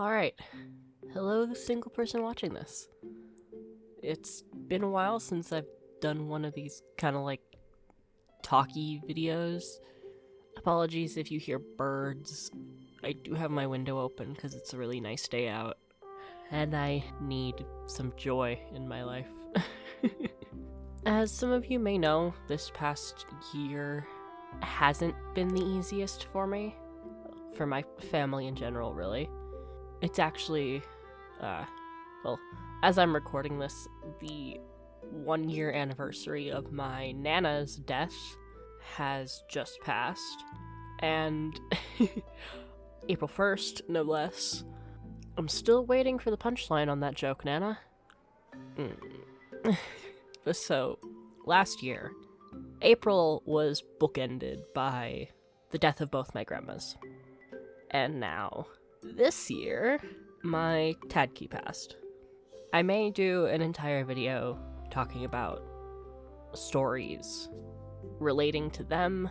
Alright, hello the single person watching this. It's been a while since I've done one of these kind of like talky videos. Apologies if you hear birds. I do have my window open because it's a really nice day out. And I need some joy in my life. As some of you may know, this past year hasn't been the easiest for me. For my family in general, really. It's actually, well, as I'm recording this, the 1 year anniversary of my Nana's death has just passed. And April 1st, no less. I'm still waiting for the punchline on that joke, Nana. So, last year, April was bookended by the death of both my grandmas. And now, this year, my Tadkey passed. I may do an entire video talking about stories relating to them,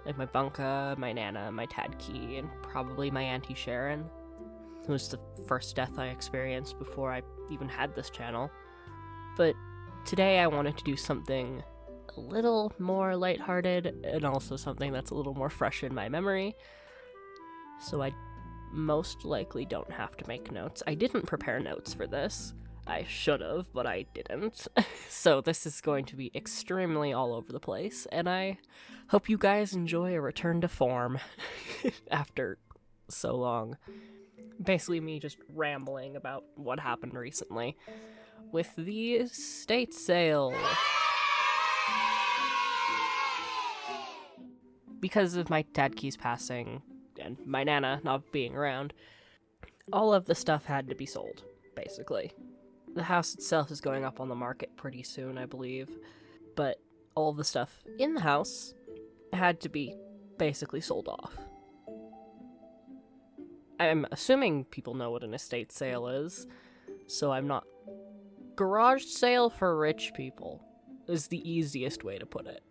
like my Bunka, my Nana, my Tadkey, and probably my Auntie Sharon, who was the first death I experienced before I even had this channel. But today I wanted to do something a little more lighthearted, and also something that's a little more fresh in my memory, so I most likely don't have to make notes. I didn't prepare notes for this. I should have, but I didn't. So this is going to be extremely all over the place, and I hope you guys enjoy a return to form after so long. Basically me just rambling about what happened recently with the estate sale. Because of my Tadkey's passing, and my Nana not being around, all of the stuff had to be sold, basically. The house itself is going up on the market pretty soon, I believe, but all the stuff in the house had to be basically sold off. I'm assuming people know what an estate sale is, so I'm not... Garage sale for rich people is the easiest way to put it.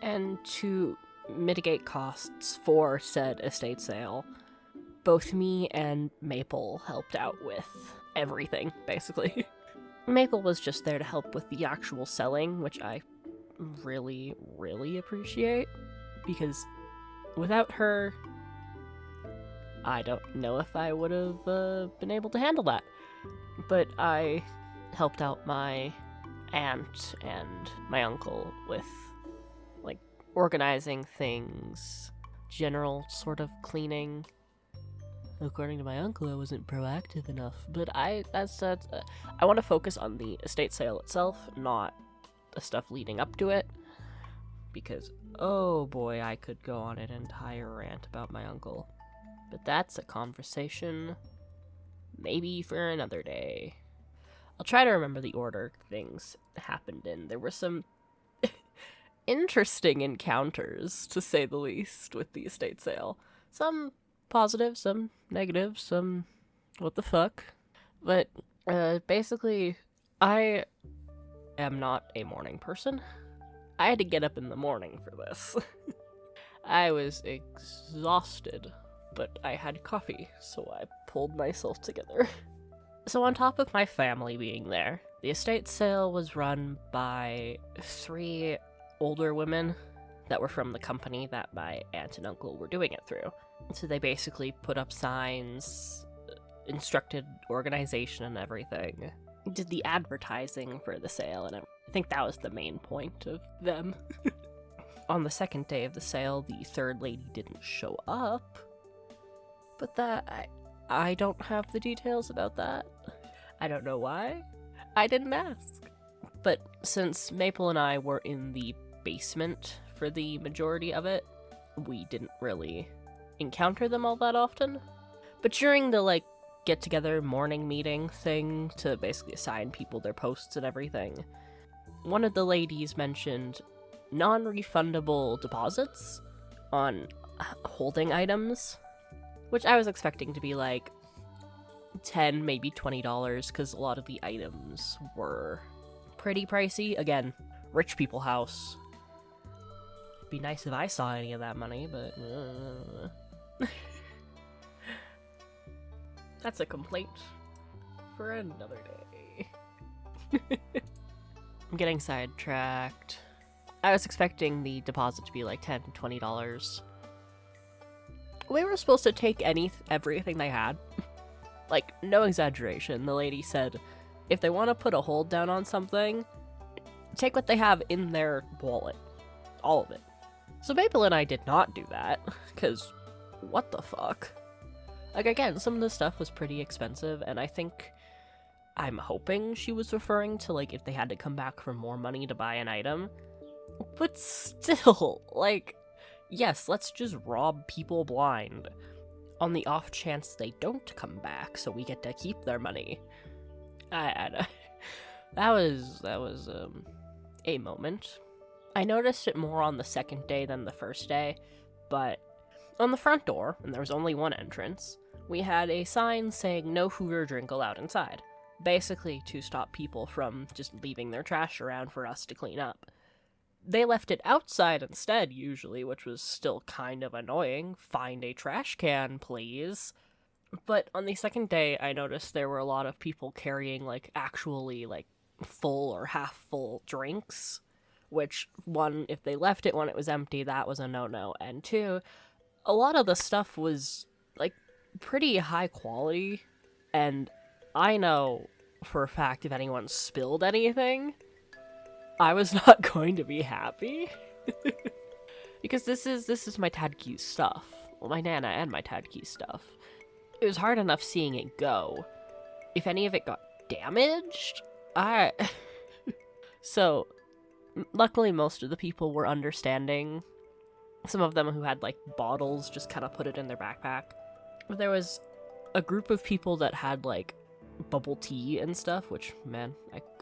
And to mitigate costs for said estate sale, both me and Maple helped out with everything, basically. Maple was just there to help with the actual selling, which I really, really appreciate, because without her, I don't know if I would have been able to handle that. But I helped out my aunt and my uncle with organizing things, general sort of cleaning. According to my uncle, I wasn't proactive enough, but I want to focus on the estate sale itself, not the stuff leading up to it, because oh boy, I could go on an entire rant about my uncle, but that's a conversation maybe for another day. I'll try to remember the order things happened in. There were some interesting encounters, to say the least, with the estate sale. Some positive, some negative, some what the fuck. But basically, I am not a morning person. I had to get up in the morning for this. I was exhausted, but I had coffee, so I pulled myself together. So on top of my family being there, the estate sale was run by 3 older women that were from the company that my aunt and uncle were doing it through. So they basically put up signs, instructed organization and everything, did the advertising for the sale, and I think that was the main point of them. On the second day of the sale, the third lady didn't show up, but that I don't have the details about that. I don't know why. I didn't ask. But since Maple and I were in the basement for the majority of it, we didn't really encounter them all that often. But during the, get-together morning meeting thing to basically assign people their posts and everything, one of the ladies mentioned non-refundable deposits on holding items, which I was expecting to be $10, maybe $20, because a lot of the items were pretty pricey. Again, rich people house. It'd be nice if I saw any of that money, but That's a complaint for another day. I'm getting sidetracked. I was expecting the deposit to be like $10 to $20. We were supposed to take everything they had. Like, no exaggeration. The lady said, if they want to put a hold down on something, take what they have in their wallet. All of it. So Maple and I did not do that, because what the fuck? Like, again, some of the stuff was pretty expensive, and I'm hoping she was referring to, like, if they had to come back for more money to buy an item. But still, like, yes, let's just rob people blind. On the off chance they don't come back, so we get to keep their money. That was a moment. I noticed it more on the second day than the first day, but on the front door, and there was only one entrance, we had a sign saying no food or drink allowed inside. Basically to stop people from just leaving their trash around for us to clean up. They left it outside instead, usually, which was still kind of annoying. Find a trash can, please. But on the second day, I noticed there were a lot of people carrying, like, actually, like, full or half-full drinks. Which, one, if they left it when it was empty, that was a no-no. And two, a lot of the stuff was, like, pretty high quality. And I know for a fact if anyone spilled anything, I was not going to be happy. Because this is my Tadkey's stuff. Well, my Nana and my Tadkey stuff. It was hard enough seeing it go. If any of it got damaged, So, luckily most of the people were understanding. Some of them who had, like, bottles just kind of put it in their backpack. But there was a group of people that had, like, bubble tea and stuff, which, man,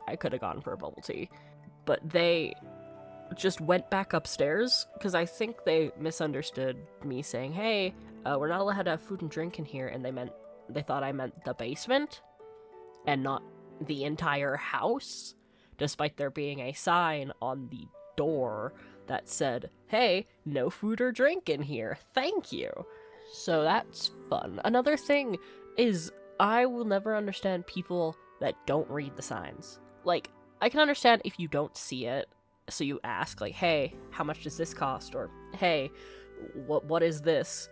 I could have gone for a bubble tea. But they just went back upstairs, because I think they misunderstood me saying, hey, we're not allowed to have food and drink in here, and they thought I meant the basement, and not the entire house, despite there being a sign on the door that said, hey, no food or drink in here, thank you. So that's fun. Another thing is, I will never understand people that don't read the signs. Like, I can understand if you don't see it, so you ask, like, hey, how much does this cost? Or, hey, what is this?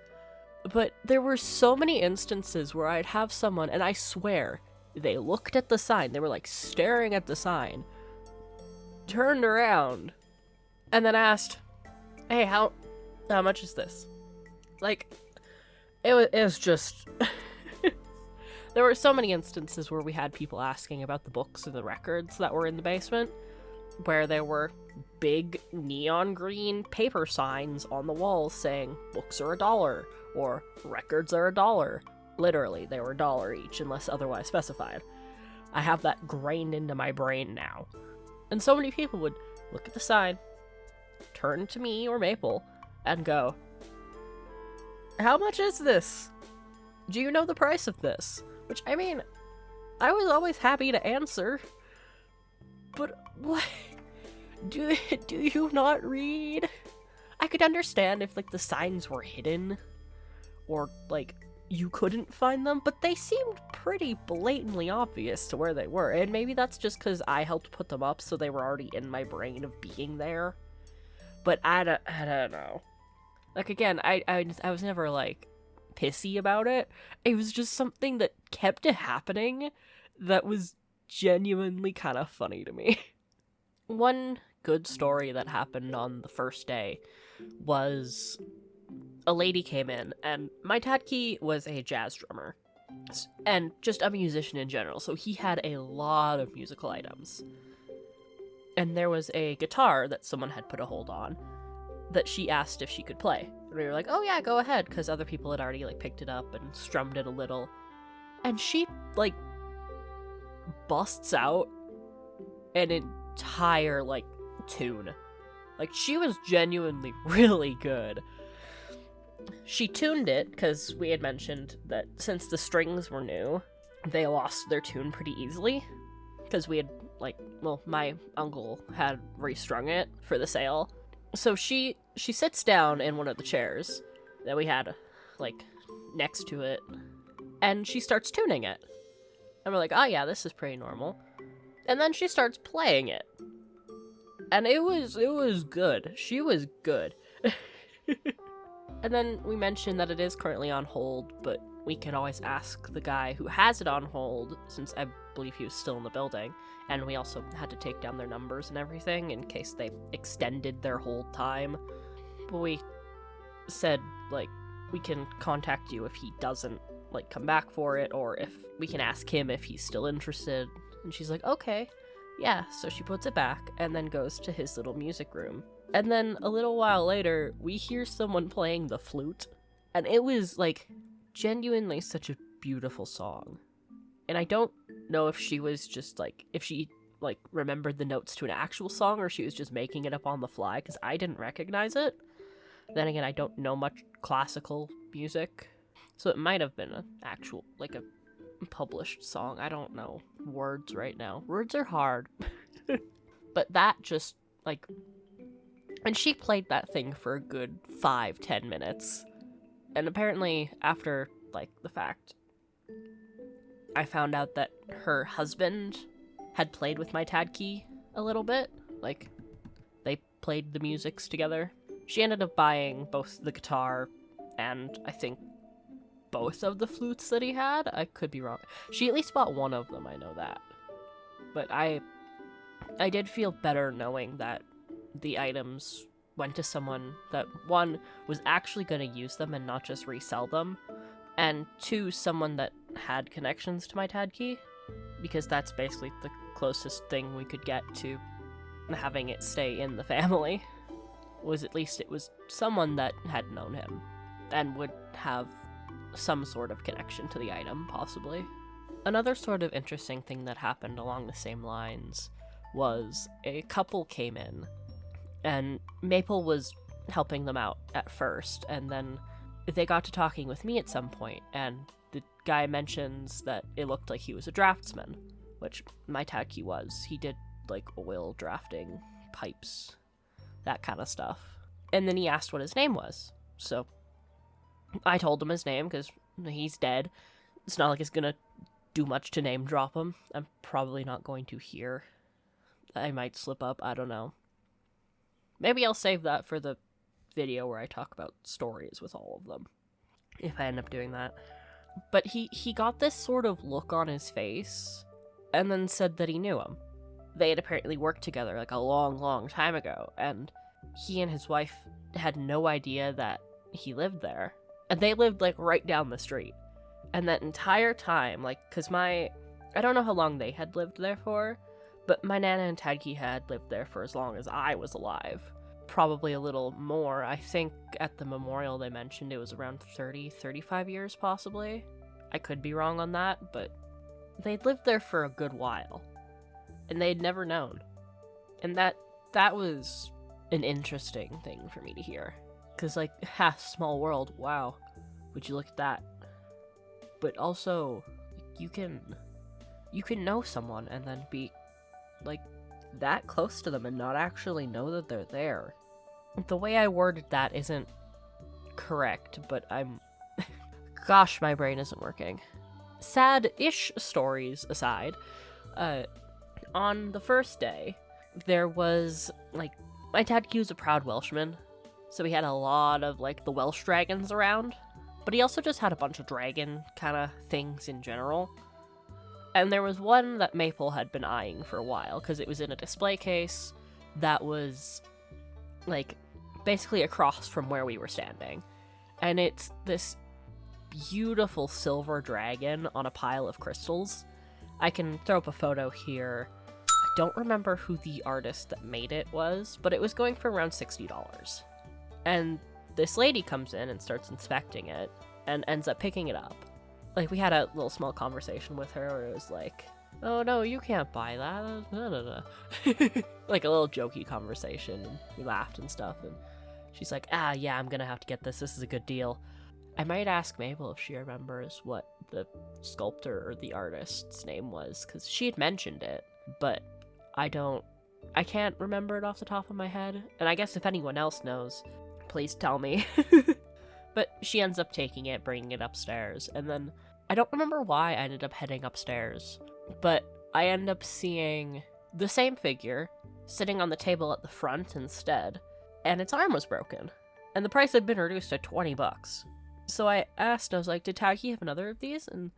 But there were so many instances where I'd have someone, and I swear, they looked at the sign, they were, like, staring at the sign, turned around, and then asked, hey, how much is this? Like, it was just... There were so many instances where we had people asking about the books and the records that were in the basement, where there were big neon green paper signs on the walls saying books are $1 or records are $1. Literally, they were $1 each unless otherwise specified. I have that grained into my brain now. And so many people would look at the sign, turn to me or Maple, and go, how much is this? Do you know the price of this? Which, I mean, I was always happy to answer. But what? Do you not read? I could understand if, like, the signs were hidden. Or, like, you couldn't find them. But they seemed pretty blatantly obvious to where they were. And maybe that's just because I helped put them up, so they were already in my brain of being there. But I don't know. Like, again, I was never, like, pissy about it. It was just something that kept happening that was genuinely kind of funny to me. One good story that happened on the first day was a lady came in, and my Tadkey was a jazz drummer and just a musician in general, so he had a lot of musical items. And there was a guitar that someone had put a hold on that she asked if she could play. And we were like, oh yeah, go ahead, because other people had already, like, picked it up and strummed it a little. And she, like, busts out an entire, like, tune. Like, she was genuinely really good. She tuned it, because we had mentioned that since the strings were new, they lost their tune pretty easily. Because we had, like, well, my uncle had restrung it for the sale. So she sits down in one of the chairs that we had, like, next to it. And she starts tuning it. And we're like, oh yeah, this is pretty normal. And then she starts playing it. And it was good. She was good. And then we mentioned that it is currently on hold, but we can always ask the guy who has it on hold, since I believe he was still in the building. And we also had to take down their numbers and everything in case they extended their hold time. But we said, like, we can contact you if he doesn't, like, come back for it, or if we can ask him if he's still interested. And she's like, okay, yeah. So she puts it back and then goes to his little music room. And then a little while later, we hear someone playing the flute. And it was, like, genuinely such a beautiful song. And I don't know if she was just, like, if she, like, remembered the notes to an actual song or she was just making it up on the fly, because I didn't recognize it. Then again, I don't know much classical music. So it might have been an actual, like, a published song. I don't know words right now. Words are hard. But that just, like... And she played that thing for a good 5-10 minutes. And apparently, after, like, the fact, I found out that her husband had played with my tad key a little bit. Like, they played the musics together. She ended up buying both the guitar and, I think, both of the flutes that he had. I could be wrong. She at least bought one of them, I know that. But I did feel better knowing that the items went to someone that, one, was actually going to use them and not just resell them, and two, someone that had connections to my tad key, because that's basically the closest thing we could get to having it stay in the family, was at least it was someone that had known him and would have some sort of connection to the item, possibly. Another sort of interesting thing that happened along the same lines was a couple came in, and Maple was helping them out at first, and then they got to talking with me at some point, and the guy mentions that it looked like he was a draftsman, which my tad key was. He did, like, oil drafting, pipes, that kind of stuff. And then he asked what his name was, so I told him his name, because he's dead. It's not like it's gonna do much to name drop him. I'm probably not going to here. I might slip up, I don't know. Maybe I'll save that for the video where I talk about stories with all of them, if I end up doing that. But he got this sort of look on his face, and then said that he knew him. They had apparently worked together, like, a long time ago, and he and his wife had no idea that he lived there. And they lived, like, right down the street. And that entire time, like, because I don't know how long they had lived there for, but my Nana and Tadki had lived there for as long as I was alive. Probably a little more. I think at the memorial they mentioned it was around 35 years, possibly. I could be wrong on that, but they'd lived there for a good while. And they'd never known. And that was an interesting thing for me to hear. Because, like, small world, wow. Would you look at that? But also, you can know someone and then be, like, that close to them and not actually know that they're there. The way I worded that isn't correct, but I'm... Gosh, my brain isn't working. Sad-ish stories aside, on the first day, there was, like, my dad was a proud Welshman, so he had a lot of, like, the Welsh dragons around, but he also just had a bunch of dragon kind of things in general. And there was one that Maple had been eyeing for a while, because it was in a display case that was, like, basically across from where we were standing. And it's this beautiful silver dragon on a pile of crystals. I can throw up a photo here. I don't remember who the artist that made it was, but it was going for around $60. And this lady comes in and starts inspecting it, and ends up picking it up. Like, we had a little small conversation with her where it was like, oh no, you can't buy that. Like a little jokey conversation, and we laughed and stuff, and she's like, yeah, I'm gonna have to get this is a good deal. I might ask Mabel if she remembers what the sculptor or the artist's name was, because she had mentioned it, but I can't remember it off the top of my head, and I guess if anyone else knows, please tell me. But she ends up taking it, bringing it upstairs, and then I don't remember why I ended up heading upstairs, but I ended up seeing the same figure sitting on the table at the front instead, and its arm was broken, and the price had been reduced to $20. So I asked, I was like, did Taggy have another of these? And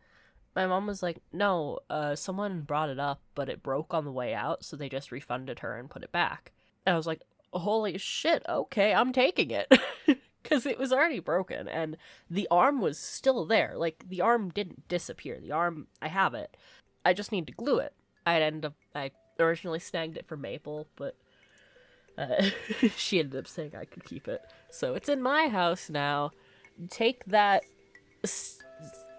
my mom was like, no, someone brought it up, but it broke on the way out, so they just refunded her and put it back. And I was like, holy shit, okay, I'm taking it. Because it was already broken, and the arm was still there. Like, the arm didn't disappear. The arm, I have it. I just need to glue it. I originally snagged it for Maple, but she ended up saying I could keep it. So it's in my house now. Take that,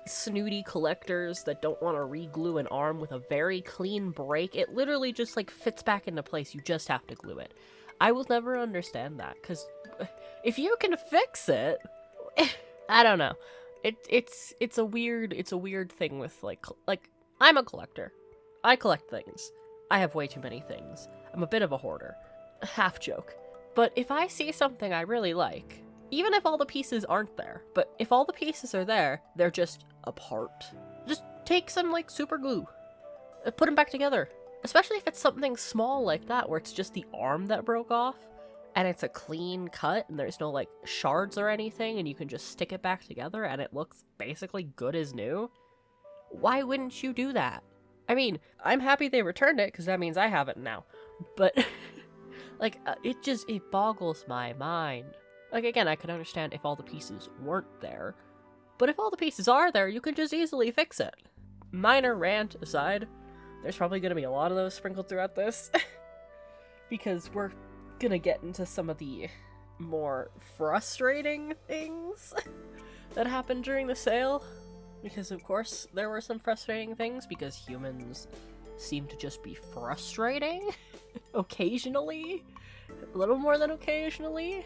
snooty collectors that don't want to re-glue an arm with a very clean break. It literally just, like, fits back into place. You just have to glue it. I will never understand that, because if you can fix it, I don't know. It's a weird thing with, like, I'm a collector. I collect things. I have way too many things. I'm a bit of a hoarder. Half joke. But if I see something I really like, even if all the pieces aren't there, but if all the pieces are there, they're just apart. Just take some, like, super glue. Put them back together. Especially if it's something small like that, where it's just the arm that broke off, and it's a clean cut, and there's no, like, shards or anything, and you can just stick it back together, and it looks basically good as new. Why wouldn't you do that? I mean, I'm happy they returned it, because that means I have it now. But, like, it boggles my mind. Like, again, I could understand if all the pieces weren't there, but if all the pieces are there, you can just easily fix it. Minor rant aside, there's probably going to be a lot of those sprinkled throughout this, because we're going to get into some of the more frustrating things that happened during the sale, because of course there were some frustrating things, because humans seem to just be frustrating occasionally, a little more than occasionally.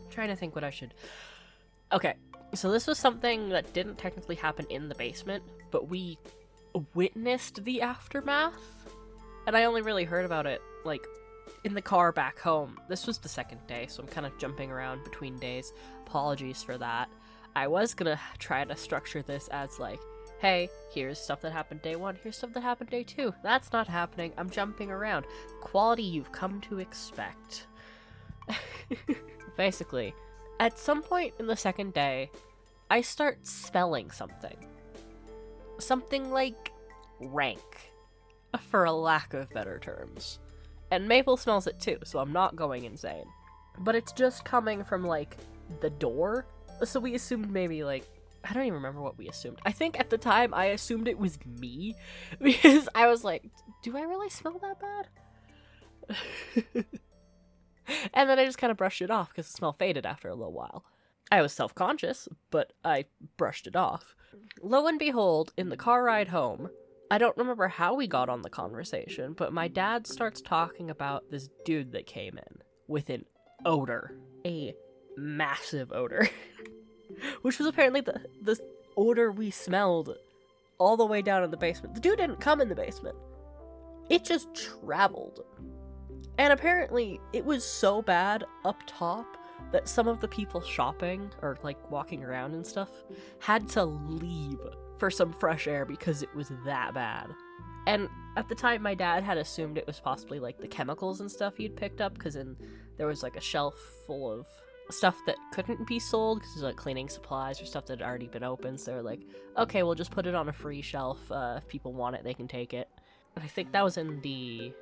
Trying to think what I should... Okay, so this was something that didn't technically happen in the basement, but we witnessed the aftermath, and I only really heard about it, like, in the car back home. This was the second day, so I'm kind of jumping around between days. Apologies for that. I was gonna try to structure this as, like, hey, here's stuff that happened day 1, here's stuff that happened day 2. That's not happening. I'm jumping around. Quality you've come to expect. Basically, at some point in the second day, I start smelling something. Something like rank, for a lack of better terms. And Maple smells it too, so I'm not going insane. But it's just coming from, like, the door. So we assumed maybe, like, I don't even remember what we assumed. I think at the time I assumed it was me, because I was like, do I really smell that bad? And then I just kind of brushed it off because the smell faded after a little while. I was self-conscious, but I brushed it off. Lo and behold, in the car ride home, I don't remember how we got on the conversation, but my dad starts talking about this dude that came in with an odor. A massive odor. Which was apparently the odor we smelled all the way down in the basement. The dude didn't come in the basement. It just traveled. And apparently, it was so bad up top that some of the people shopping, or, like, walking around and stuff, had to leave for some fresh air because it was that bad. And at the time, my dad had assumed it was possibly, like, the chemicals and stuff he'd picked up, because there was, like, a shelf full of stuff that couldn't be sold, because it was, like, cleaning supplies or stuff that had already been opened, so they were like, okay, we'll just put it on a free shelf. If people want it, they can take it. And I think that was in the...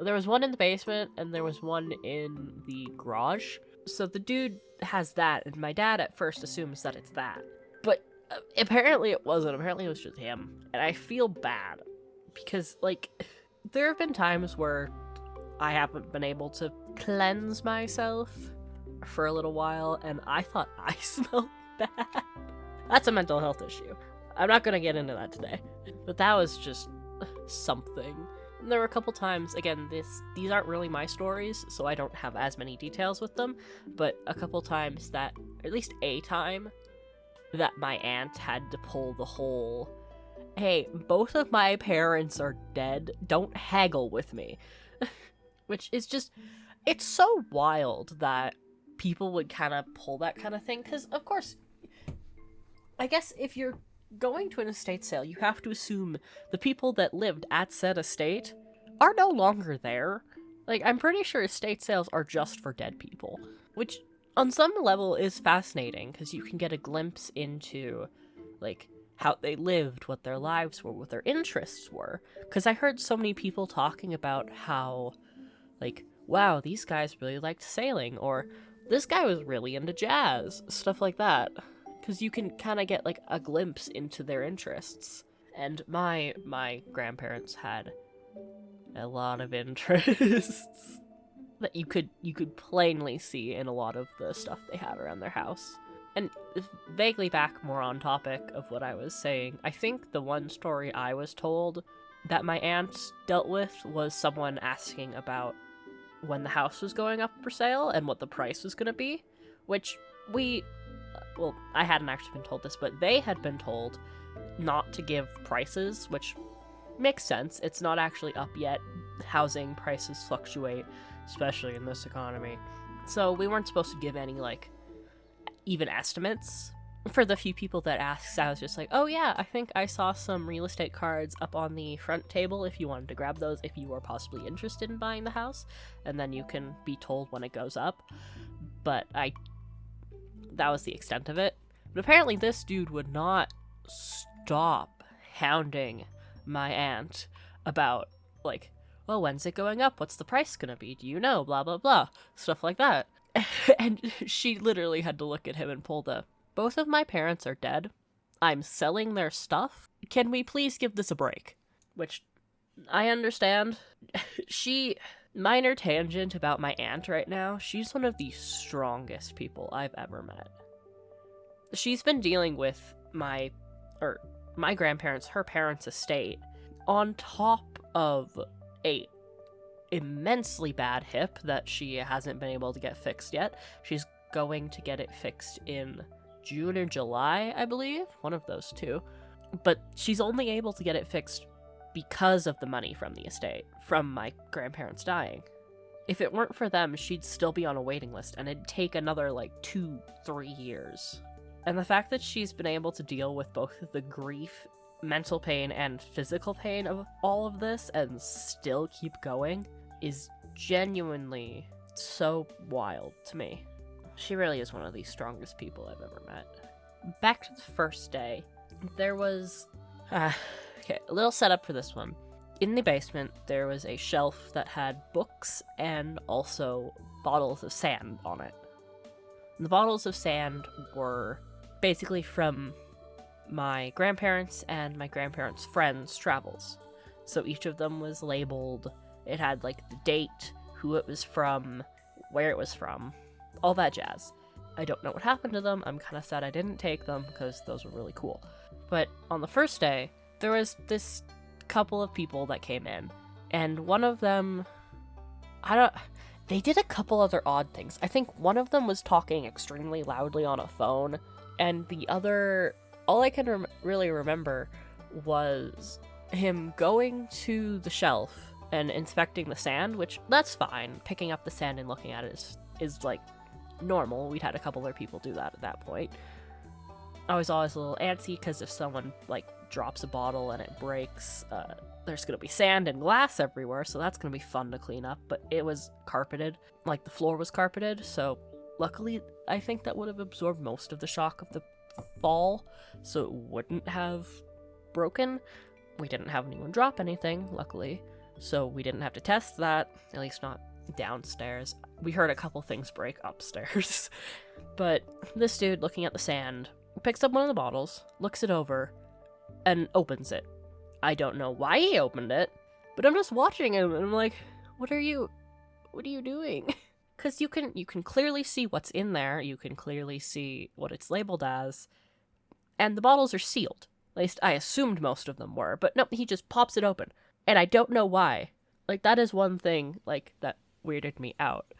There was one in the basement, and there was one in the garage. So the dude has that, and my dad at first assumes that it's that. But apparently it wasn't. Apparently it was just him. And I feel bad. Because, like, there have been times where I haven't been able to cleanse myself for a little while, and I thought I smelled bad. That's a mental health issue. I'm not gonna get into that today. But that was just something. And there were a couple times, again, these aren't really my stories, so I don't have as many details with them, but a couple times that, or at least a time, that my aunt had to pull the whole, hey, both of my parents are dead, don't haggle with me. Which is just, it's so wild that people would kind of pull that kind of thing, because, of course, I guess if you're going to an estate sale, you have to assume the people that lived at said estate are no longer there. Like, I'm pretty sure estate sales are just for dead people, which on some level is fascinating because you can get a glimpse into, like, how they lived, what their lives were, what their interests were. Because I heard so many people talking about how, like, wow, these guys really liked sailing, or this guy was really into jazz, stuff like that. Because you can kind of get, like, a glimpse into their interests. And my grandparents had a lot of interests that you could plainly see in a lot of the stuff they had around their house. And vaguely back more on topic of what I was saying, I think the one story I was told that my aunt dealt with was someone asking about when the house was going up for sale and what the price was going to be, which well, I hadn't actually been told this, but they had been told not to give prices, which makes sense. It's not actually up yet. Housing prices fluctuate, especially in this economy. So we weren't supposed to give any, like, even estimates. For the few people that asked, I was just like, oh yeah, I think I saw some real estate cards up on the front table if you wanted to grab those, if you were possibly interested in buying the house, and then you can be told when it goes up. But that was the extent of it. But apparently this dude would not stop hounding my aunt about, like, well, when's it going up? What's the price gonna be? Do you know? Blah, blah, blah. Stuff like that. And she literally had to look at him and pull the, both of my parents are dead. I'm selling their stuff. Can we please give this a break? Which, I understand. Minor tangent about my aunt right now. She's one of the strongest people I've ever met. She's been dealing with my grandparents, her parents' estate, on top of a immensely bad hip that she hasn't been able to get fixed yet. She's going to get it fixed in June or July, I believe. One of those two. But she's only able to get it fixed because of the money from the estate, from my grandparents dying. If it weren't for them, she'd still be on a waiting list, and it'd take another, like, 2-3 years. And the fact that she's been able to deal with both the grief, mental pain, and physical pain of all of this and still keep going is genuinely so wild to me. She really is one of the strongest people I've ever met. Back to the first day. There was... okay, a little setup for this one. In the basement, there was a shelf that had books and also bottles of sand on it. And the bottles of sand were basically from my grandparents' and my grandparents' friends' travels. So each of them was labeled. It had, like, the date, who it was from, where it was from, all that jazz. I don't know what happened to them. I'm kind of sad I didn't take them because those were really cool. But on the first day, there was this couple of people that came in, and one of them, they did a couple other odd things. I think one of them was talking extremely loudly on a phone, and the other, all I can really remember was him going to the shelf and inspecting the sand, which, that's fine. Picking up the sand and looking at it is like, normal. We'd had a couple other people do that at that point. I was always a little antsy, because if someone, like, drops a bottle and it breaks, there's gonna be sand and glass everywhere, so that's gonna be fun to clean up. But it was carpeted, like, the floor was carpeted, so luckily I think that would have absorbed most of the shock of the fall, so it wouldn't have broken. We didn't have anyone drop anything, luckily, so we didn't have to test that, at least not downstairs. We heard a couple things break upstairs. But this dude, looking at the sand, picks up one of the bottles, looks it over, and opens it. I don't know why he opened it, but I'm just watching him, and I'm like, what are you doing? Because you can clearly see what's in there, you can clearly see what it's labeled as, and the bottles are sealed. At least I assumed most of them were, but no, he just pops it open, and I don't know why. Like, that is one thing, like, that weirded me out.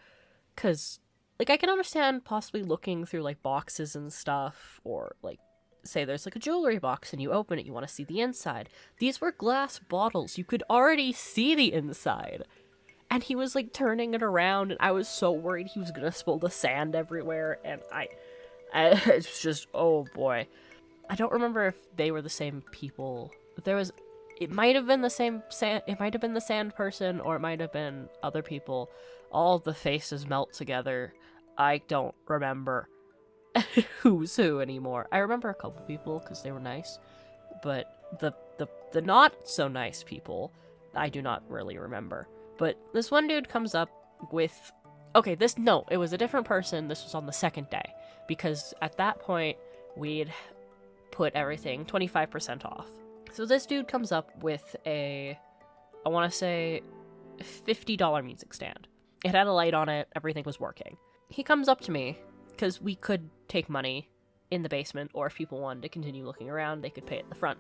Because, like, I can understand possibly looking through, like, boxes and stuff, or, like, say there's, like, a jewelry box and you open it, you want to see the inside. These were glass bottles. You could already see the inside. And he was, like, turning it around, and I was so worried he was gonna spill the sand everywhere, and it's just, oh boy. I don't remember if they were the same people. It might have been the same it might have been the sand person, or it might have been other people. All of the faces melt together. I don't remember who's who anymore. I remember a couple people because they were nice, but the not so nice people, I do not really remember. But this one dude comes up with, it was a different person. This was on the second day, because at that point we'd put everything 25% off. So this dude comes up with I want to say, $50 music stand. It had a light on it, everything was working. He comes up to me, because we could take money in the basement, or if people wanted to continue looking around, they could pay at the front.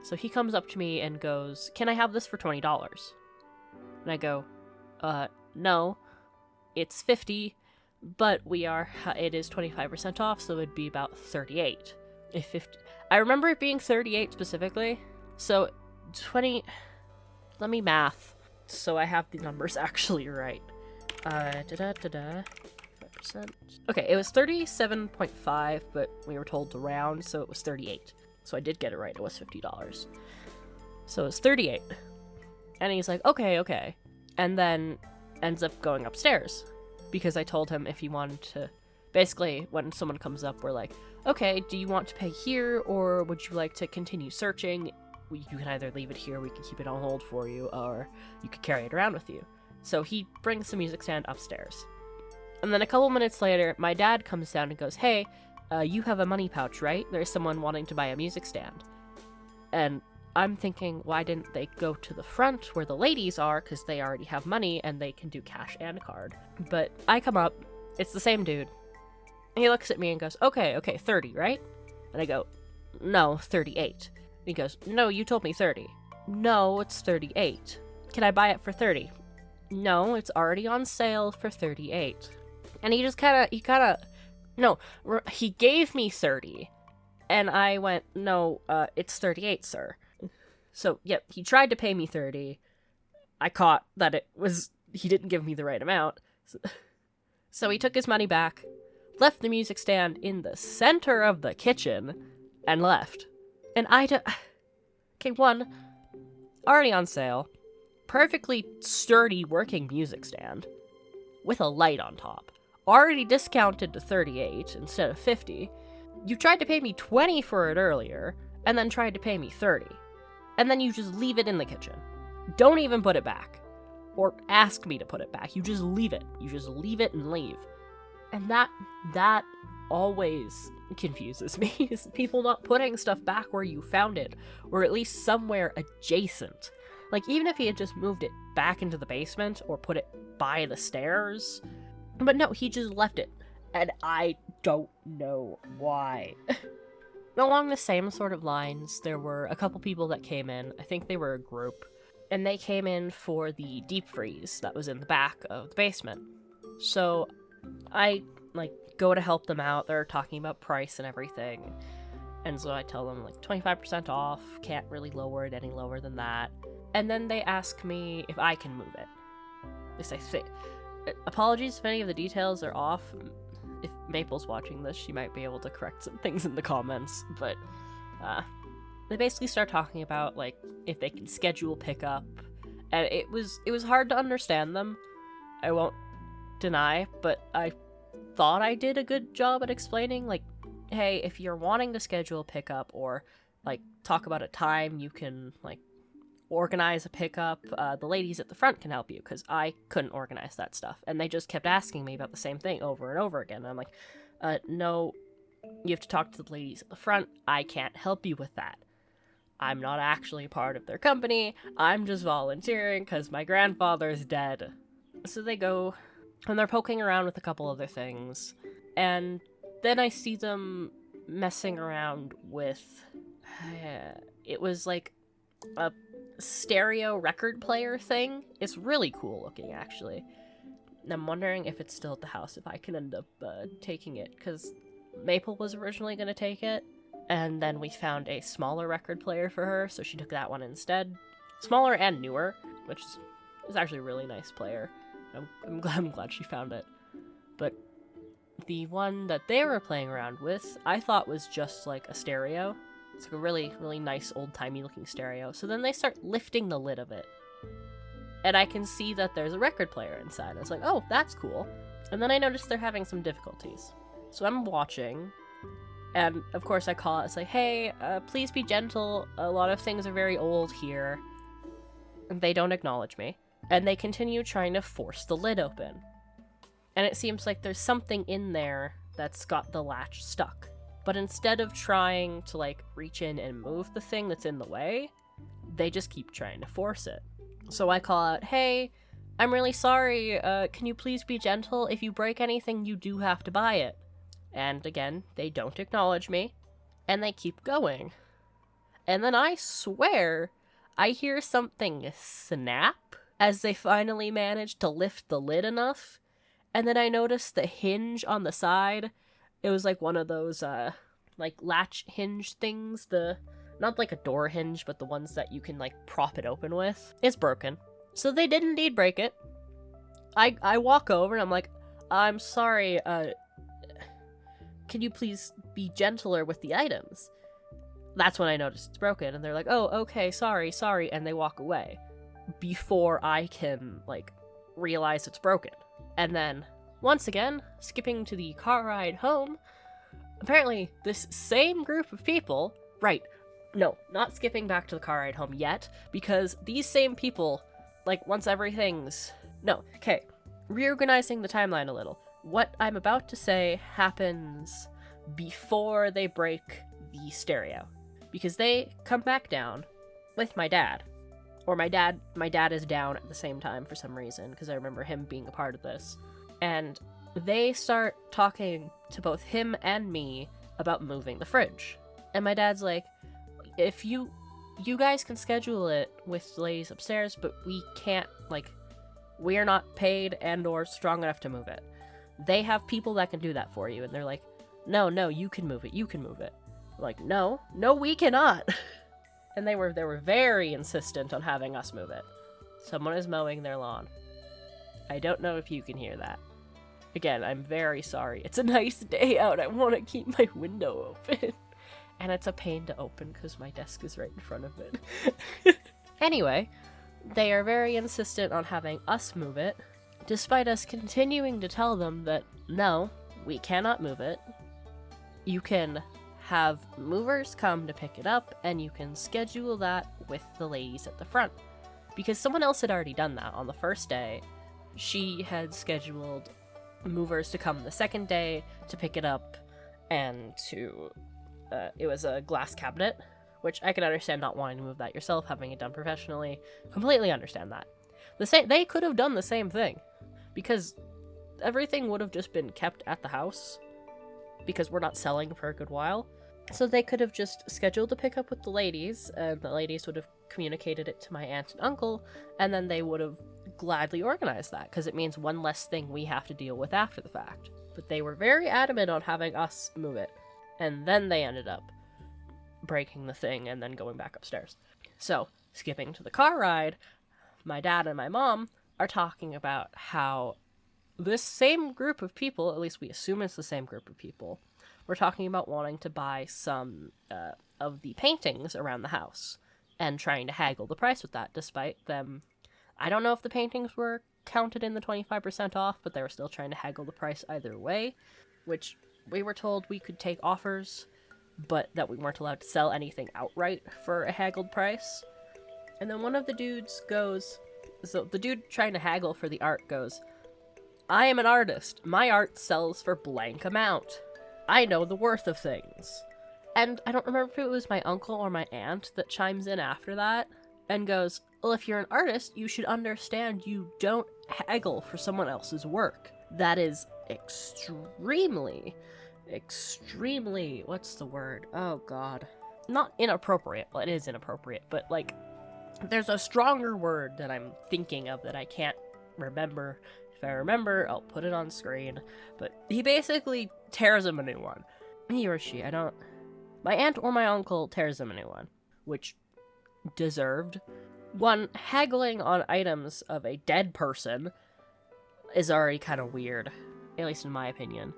So he comes up to me and goes, "Can I have this for $20? And I go, no, it's 50, but it is 25% off, so it'd be about 38. If 50, I remember it being 38 specifically, so 20, let me math, so I have the numbers actually right. 5%. Okay, it was 37.5, but we were told to round, so it was 38. So I did get it right, it was $50. So it was 38. And he's like, okay. And then ends up going upstairs, because I told him if he wanted to, basically, when someone comes up, we're like, okay, do you want to pay here, or would you like to continue searching? You can either leave it here, we can keep it on hold for you, or you could carry it around with you. So he brings the music stand upstairs. And then a couple minutes later, my dad comes down and goes, "Hey, you have a money pouch, right? There's someone wanting to buy a music stand." And I'm thinking, why didn't they go to the front where the ladies are, because they already have money and they can do cash and card. But I come up, it's the same dude. And he looks at me and goes, okay, 30, right? And I go, no, 38. And he goes, no, you told me 30. No, it's 38. Can I buy it for 30? No, it's already on sale for 38. And he gave me 30. And I went, no, it's 38, sir. So, yep, he tried to pay me 30. I caught that he didn't give me the right amount. So he took his money back, left the music stand in the center of the kitchen, and left. And one, already on sale, perfectly sturdy working music stand, with a light on top, already discounted to 38 instead of 50. You tried to pay me 20 for it earlier, and then tried to pay me 30. And then you just leave it in the kitchen. Don't even put it back. Or ask me to put it back. You just leave it. You just leave it and leave. And that always confuses me, is people not putting stuff back where you found it, or at least somewhere adjacent. Like, even if he had just moved it back into the basement, or put it by the stairs. But no, he just left it. And I don't know why. Along the same sort of lines, there were a couple people that came in. I think they were a group. And they came in for the deep freeze that was in the back of the basement. So I, go to help them out. They're talking about price and everything. And so I tell them, 25% off. Can't really lower it any lower than that. And then they ask me if I can move it. At least I say. Apologies if any of the details are off. If Maple's watching this, she might be able to correct some things in the comments, but they basically start talking about, if they can schedule pickup, and it was hard to understand them, I won't deny, but I thought I did a good job at explaining, hey, if you're wanting to schedule pickup, or, talk about a time you can, organize a pickup, the ladies at the front can help you, because I couldn't organize that stuff. And they just kept asking me about the same thing over and over again. And I'm like, no, you have to talk to the ladies at the front. I can't help you with that. I'm not actually a part of their company. I'm just volunteering because my grandfather's dead. So they go, and they're poking around with a couple other things. And then I see them messing around with, it was a stereo record player thing. It's really cool looking, actually. And I'm wondering if it's still at the house, if I can end up taking it, because Maple was originally going to take it, and then we found a smaller record player for her, so she took that one instead. Smaller and newer, which is actually a really nice player. I'm glad she found it. But the one that they were playing around with, I thought was just like a stereo. It's like a really, really nice old-timey looking stereo. So then they start lifting the lid of it. And I can see that there's a record player inside. I was like, oh, that's cool. And then I noticed they're having some difficulties. So I'm watching, and of course I call it. It's like, hey, please be gentle. A lot of things are very old here. And they don't acknowledge me. And they continue trying to force the lid open. And it seems like there's something in there that's got the latch stuck. But instead of trying to, like, reach in and move the thing that's in the way, they just keep trying to force it. So I call out, hey, I'm really sorry, can you please be gentle? If you break anything, you do have to buy it. And again, they don't acknowledge me, and they keep going. And then I swear, I hear something snap as they finally manage to lift the lid enough, and then I notice the hinge on the side. It was like one of those, like latch hinge things, not like a door hinge, but the ones that you can, like, prop it open with. It's broken. So they did indeed break it. I walk over and I'm like, I'm sorry, can you please be gentler with the items? That's when I noticed it's broken, and they're like, oh, okay, sorry, and they walk away. Before I can, like, realize it's broken. And then, once again, skipping to the car ride home, apparently this same group of people, right, no, not skipping back to the car ride home yet, because these same people, like, once everything's... No, okay, reorganizing the timeline a little. What I'm about to say happens before they break the stereo. Because they come back down with my dad. Or my dad is down at the same time for some reason, because I remember him being a part of this. And they start talking to both him and me about moving the fridge. And my dad's like, if you guys can schedule it with the ladies upstairs, but we can't, like, we're not paid and or strong enough to move it. They have people that can do that for you. And they're like, no, you can move it. I'm like, no, we cannot. And they were very insistent on having us move it. Someone is mowing their lawn. I don't know if you can hear that. Again, I'm very sorry. It's a nice day out. I want to keep my window open. And it's a pain to open because my desk is right in front of it. Anyway, they are very insistent on having us move it, despite us continuing to tell them that, no, we cannot move it. You can have movers come to pick it up, and you can schedule that with the ladies at the front. Because someone else had already done that on the first day. She had scheduled movers to come the second day to pick it up, and to... it was a glass cabinet, which I can understand not wanting to move that yourself, having it done professionally. Completely understand that. They could have done the same thing, because everything would have just been kept at the house, because we're not selling for a good while. So they could have just scheduled a pickup with the ladies, and the ladies would have communicated it to my aunt and uncle, and then they would have gladly organized that, because it means one less thing we have to deal with after the fact. But they were very adamant on having us move it, and then they ended up breaking the thing and then going back upstairs. So, skipping to the car ride, my dad and my mom are talking about how this same group of people, at least we assume it's the same group of people, we're talking about wanting to buy some of the paintings around the house and trying to haggle the price with that, despite them... I don't know if the paintings were counted in the 25% off, but they were still trying to haggle the price either way, which we were told we could take offers, but that we weren't allowed to sell anything outright for a haggled price. And then one of the dudes goes... So the dude trying to haggle for the art goes, I am an artist. My art sells for blank amount. I know the worth of things. And I don't remember if it was my uncle or my aunt that chimes in after that and goes, well, if you're an artist, you should understand you don't haggle for someone else's work. That is extremely, what's the word? Oh, God. Not inappropriate. Well, it is inappropriate, but, like, there's a stronger word that I'm thinking of that I can't remember. If I remember, I'll put it on screen. But he basically tears him a new one. He or she, I don't... My aunt or my uncle tears him a new one. Which, deserved. One, haggling on items of a dead person is already kind of weird. At least in my opinion.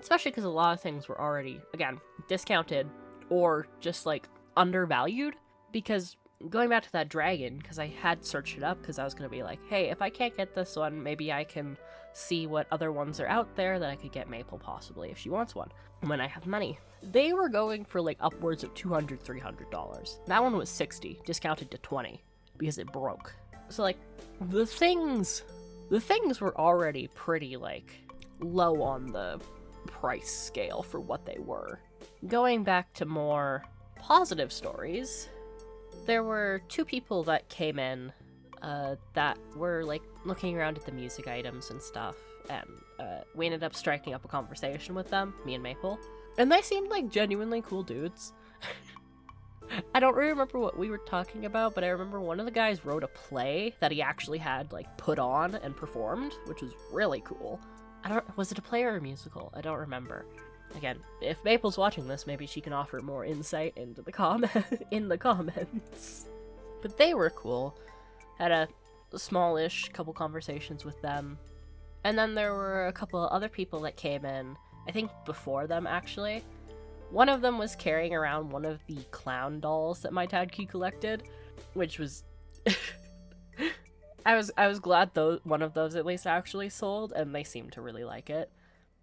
especially because a lot of things were already, again, discounted or just like undervalued. Because going back to that dragon, because I had searched it up because I was going to be like, hey, if I can't get this one, maybe I can see what other ones are out there that I could get Maple possibly if she wants one when I have money. They were going for like upwards of $200, $300. That one was $60, discounted to $20 because it broke. So like the things were already pretty like low on the price scale for what they were. Going back to more positive stories, there were 2 people that came in that were like looking around at the music items and stuff, and we ended up striking up a conversation with them, me and Maple, and they seemed like genuinely cool dudes. I don't really remember what we were talking about, but I remember one of the guys wrote a play that he actually had like put on and performed, which was really cool. Was it a play or a musical? I don't remember. Again, if Maple's watching this, maybe she can offer more insight into in the comments. But they were cool. Had a smallish couple conversations with them. And then there were a couple other people that came in, I think before them actually. One of them was carrying around one of the clown dolls that my dad collected, which was I was glad one of those at least actually sold, and they seemed to really like it.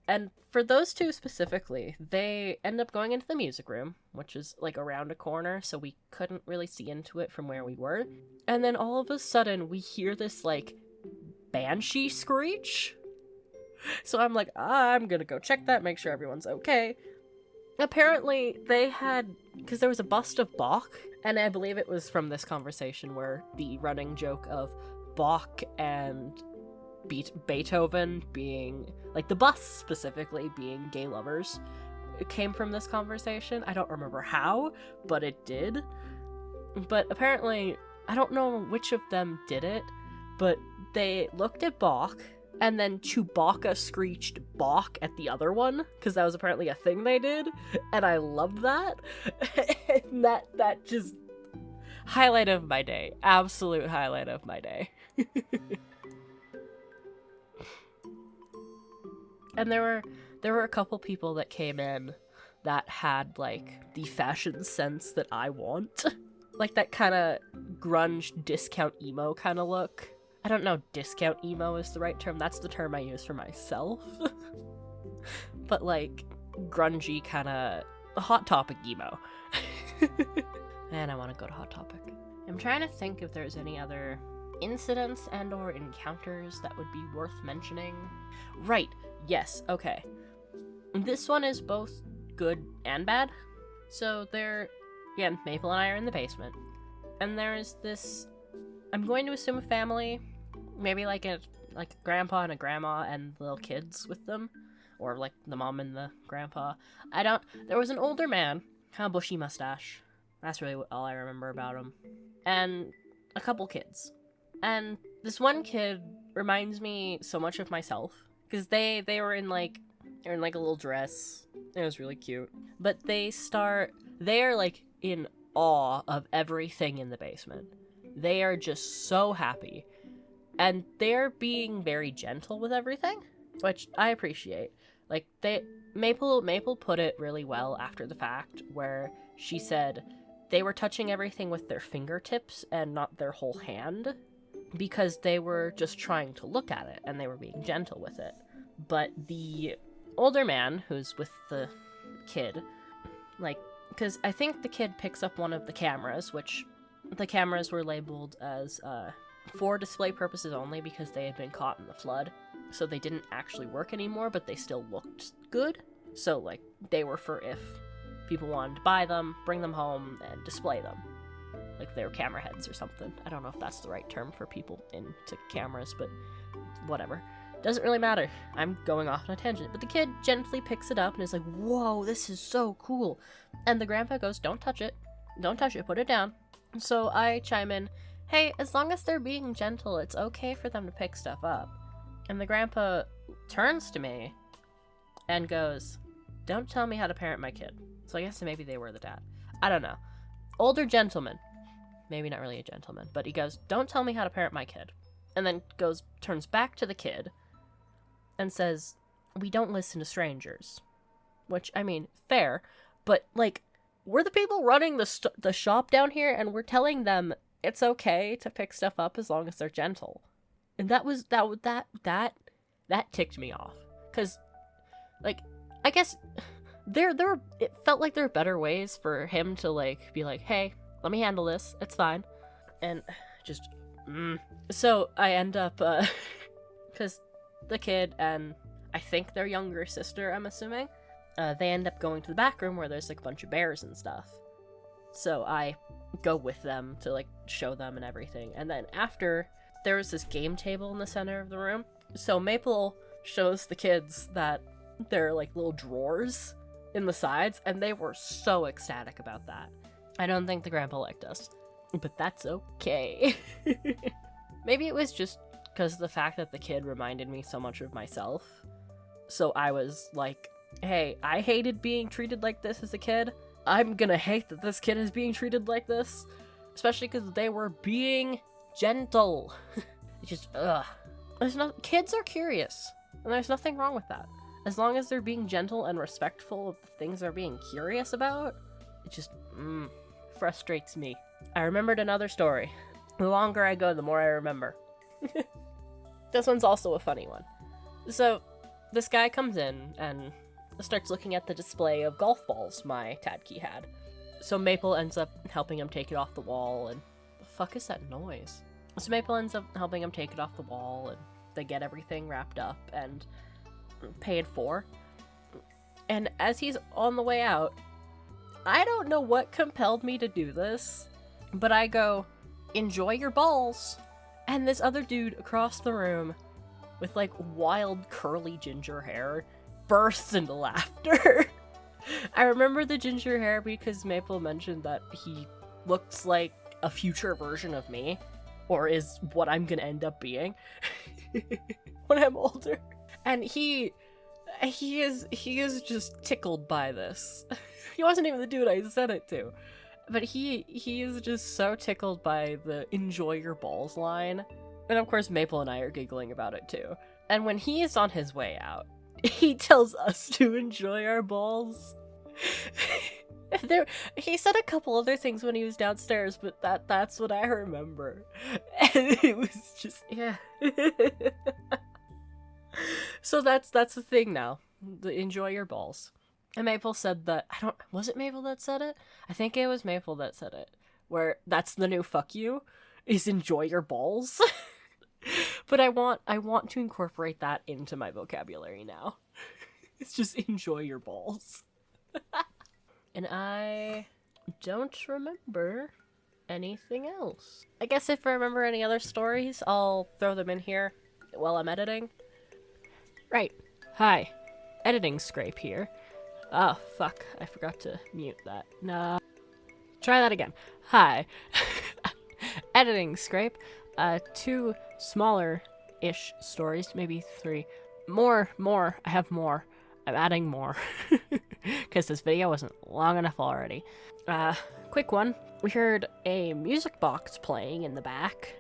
And for those 2 specifically, they ended up going into the music room, which is like around a corner, so we couldn't really see into it from where we were. And then all of a sudden, we hear this like banshee screech. So I'm like, I'm gonna go check that, make sure everyone's okay. Apparently, they had, because there was a bust of Bach, and I believe it was from this conversation where the running joke of Bach and Beethoven being, like the bus specifically being gay lovers, it came from this conversation. I don't remember how, but it did. But apparently, I don't know which of them did it, but they looked at Bach, and then Chewbacca screeched Bach at the other one, because that was apparently a thing they did, and I loved that. And that just, highlight of my day. Absolute highlight of my day. And there were a couple people that came in that had, like, the fashion sense that I want. Like, that kind of grunge discount emo kind of look. I don't know discount emo is the right term. That's the term I use for myself. But, like, grungy kind of Hot Topic emo. And I want to go to Hot Topic. I'm trying to think if there's any other incidents and or encounters that would be worth mentioning. Right. Yes, okay. This one is both good and bad. So again, Maple and I are in the basement. And there is this, I'm going to assume a family, maybe like a grandpa and a grandma and little kids with them. Or like the mom and the grandpa. There was an older man, kind of bushy mustache. That's really all I remember about him. And a couple kids. And this one kid reminds me so much of myself. Because they were in like a little dress. It was really cute. But they're like in awe of everything in the basement. They are just so happy. And they're being very gentle with everything, which I appreciate. Like Maple put it really well after the fact, where she said they were touching everything with their fingertips and not their whole hand, because they were just trying to look at it and they were being gentle with it. But the older man who's with the kid, like, because I think the kid picks up one of the cameras, which the cameras were labeled as for display purposes only because they had been caught in the flood. So they didn't actually work anymore, but they still looked good. So, like, they were for if people wanted to buy them, bring them home, and display them. Like, they were camera heads or something. I don't know if that's the right term for people into cameras, but whatever. Doesn't really matter. I'm going off on a tangent. But the kid gently picks it up and is like, whoa, this is so cool. And the grandpa goes, don't touch it. Don't touch it. Put it down. So I chime in, hey, as long as they're being gentle, it's okay for them to pick stuff up. And the grandpa turns to me and goes, don't tell me how to parent my kid. So I guess maybe they were the dad. I don't know. Older gentleman. Maybe not really a gentleman, but he goes, don't tell me how to parent my kid. And then turns back to the kid and says, we don't listen to strangers. which, I mean, fair, but, like, we're the people running the shop down here, and we're telling them it's okay to pick stuff up as long as they're gentle. And that ticked me off. Because, like, I guess it felt like there were better ways for him to, like, be like, hey, let me handle this, it's fine. And just, So I end up, because the kid and I think their younger sister, I'm assuming, they end up going to the back room where there's, like, a bunch of bears and stuff. So I go with them to, like, show them and everything. And then after, there was this game table in the center of the room. So Maple shows the kids that there are, like, little drawers in the sides, and they were so ecstatic about that. I don't think the grandpa liked us, but that's okay. Maybe it was just because of the fact that the kid reminded me so much of myself. So I was like, hey, I hated being treated like this as a kid. I'm gonna hate that this kid is being treated like this. Especially because they were being gentle. It's just, kids are curious. And there's nothing wrong with that. As long as they're being gentle and respectful of the things they're being curious about, it just, frustrates me. I remembered another story. The longer I go, the more I remember. This one's also a funny one. So, this guy comes in and starts looking at the display of golf balls my Tadkey had. So Maple ends up helping him take it off the wall, and the fuck is that noise? So Maple ends up helping him take it off the wall, and they get everything wrapped up and paid for. And as he's on the way out, I don't know what compelled me to do this, but I go, enjoy your balls. And this other dude across the room with, like, wild curly ginger hair bursts into laughter. I remember the ginger hair because Maple mentioned that he looks like a future version of me, or is what I'm gonna end up being when I'm older. And he is just tickled by this. He wasn't even the dude I said it to. But he is just so tickled by the enjoy your balls line. And of course Maple and I are giggling about it too. And when he is on his way out, he tells us to enjoy our balls. He said a couple other things when he was downstairs, but that's what I remember. And it was just, yeah. So that's the thing now. Enjoy your balls. And Maple said that, was it Maple that said it? I think it was Maple that said it. Where that's the new fuck you, is enjoy your balls. But I want to incorporate that into my vocabulary now. It's just enjoy your balls. And I don't remember anything else. I guess if I remember any other stories, I'll throw them in here while I'm editing. Right. Hi. Editing Scrape here. Oh, fuck. I forgot to mute that. Nah. Try that again. Hi. Editing Scrape. 2 smaller-ish stories. Maybe 3. More. I have more. I'm adding more. Because this video wasn't long enough already. Quick one. We heard a music box playing in the back.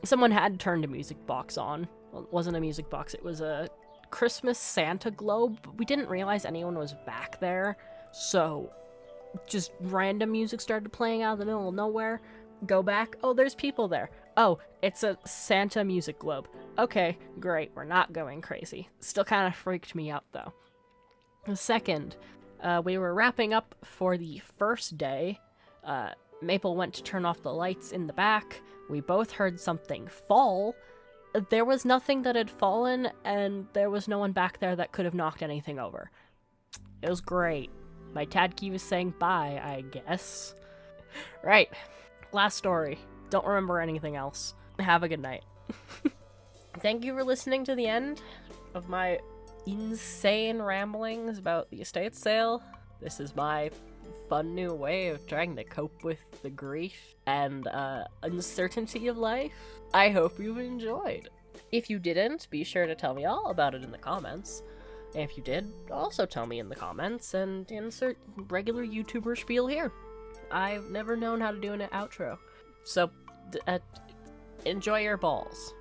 Someone had turned a music box on. Well, it wasn't a music box. It was a Christmas Santa globe. We didn't realize anyone was back there, so just random music started playing out of the middle of nowhere. Go back. Oh, there's people there. Oh, it's a Santa music globe. Okay, great. We're not going crazy. Still kind of freaked me out, though. The second, we were wrapping up for the first day. Maple went to turn off the lights in the back. We both heard something fall. There was nothing that had fallen, and there was no one back there that could have knocked anything over. It was great. My Tadkey was saying bye, I guess. Right. Last story. Don't remember anything else. Have a good night. Thank you for listening to the end of my insane ramblings about the estate sale. This is my fun new way of trying to cope with the grief and uncertainty of life. I hope you enjoyed. If you didn't, be sure to tell me all about it in the comments. And if you did, also tell me in the comments and insert regular YouTuber spiel here. I've never known how to do an outro. So, enjoy your balls.